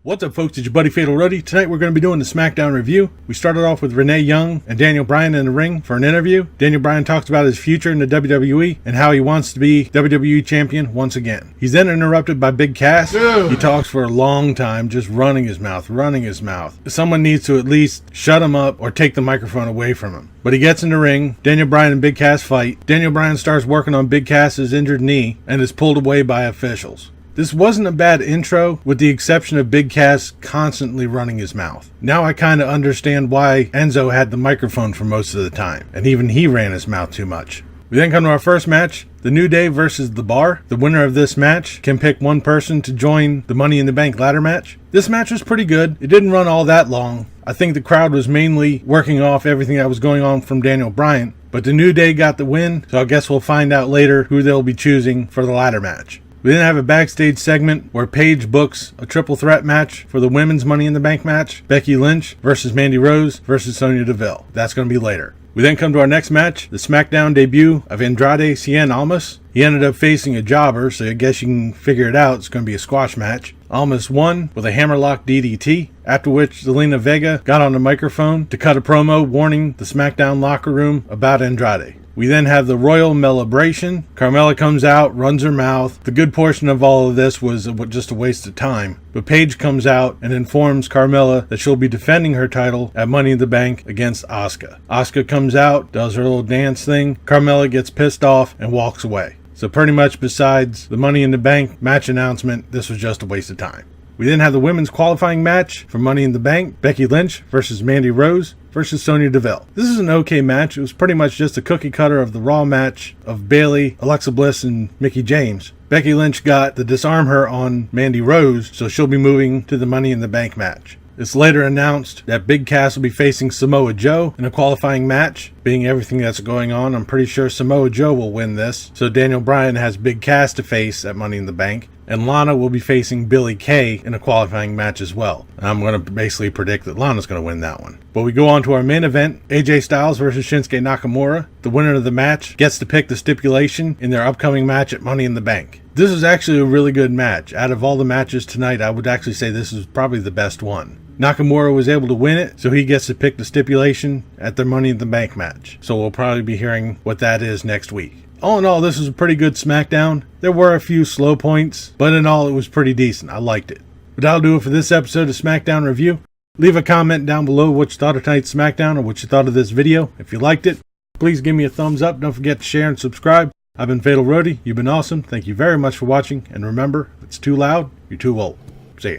What's up, folks? It's your buddy Fatalroadie. Tonight we're going to be doing the Smackdown review. We started off with Renee Young and Daniel Bryan in the ring for an interview. Daniel Bryan talks about his future in the WWE and how he wants to be WWE champion once again. He's then interrupted by Big Cass. He talks for a long time, just running his mouth. Someone needs to at least shut him up or take the microphone away from him. But he gets in the ring. Daniel Bryan and Big Cass fight. Daniel Bryan starts working on Big Cass's injured knee and is pulled away by officials. This wasn't a bad intro, with the exception of Big Cass constantly running his mouth. Now I kind of understand why Enzo had the microphone for most of the time, and even he ran his mouth too much. We then come to our first match, The New Day versus The Bar. The winner of this match can pick one person to join the Money in the Bank ladder match. This match was pretty good. It didn't run all that long. I think the crowd was mainly working off everything that was going on from Daniel Bryan, but The New Day got the win, so I guess we'll find out later who they'll be choosing for the ladder match. We then have a backstage segment where Paige books a triple threat match for the women's Money in the Bank match. Becky Lynch versus Mandy Rose versus Sonya Deville. That's going to be later. We then come to our next match, the Smackdown debut of Andrade Cien Almas. He ended up facing a jobber, so I guess you can figure it out. It's going to be a squash match. Almas won with a hammerlock DDT, after which Zelina Vega got on the microphone to cut a promo warning the Smackdown locker room about Andrade. We then have the Royal Melibration. Carmella comes out, runs her mouth. The good portion of all of this was just a waste of time. But Paige comes out and informs Carmella that she'll be defending her title at Money in the Bank against Asuka. Asuka comes out, does her little dance thing. Carmella gets pissed off and walks away. So pretty much besides the Money in the Bank match announcement, this was just a waste of time. We then have the women's qualifying match for Money in the Bank. Becky Lynch versus Mandy Rose versus Sonya Deville. This is an okay match. It was pretty much just a cookie cutter of the Raw match of Bayley, Alexa Bliss, and Mickie James. Becky Lynch got the disarm her on Mandy Rose, so she'll be moving to the Money in the Bank match. It's later announced that Big Cass will be facing Samoa Joe in a qualifying match. Being everything that's going on, I'm pretty sure Samoa Joe will win this. So Daniel Bryan has Big Cass to face at Money in the Bank. And Lana will be facing Billie Kay in a qualifying match as well. I'm going to basically predict that Lana's going to win that one. But we go on to our main event, AJ Styles versus Shinsuke Nakamura. The winner of the match gets to pick the stipulation in their upcoming match at Money in the Bank. This is actually a really good match. Out of all the matches tonight, I would actually say this is probably the best one. Nakamura was able to win it, so he gets to pick the stipulation at their Money in the Bank match. So we'll probably be hearing what that is next week. All in all, this was a pretty good Smackdown. There were a few slow points, but in all, it was pretty decent. I liked it. But that'll do it for this episode of Smackdown Review. Leave a comment down below what you thought of tonight's Smackdown or what you thought of this video. If you liked it, please give me a thumbs up. Don't forget to share and subscribe. I've been Fatalroadie. You've been awesome. Thank you very much for watching. And remember, if it's too loud, you're too old. See ya.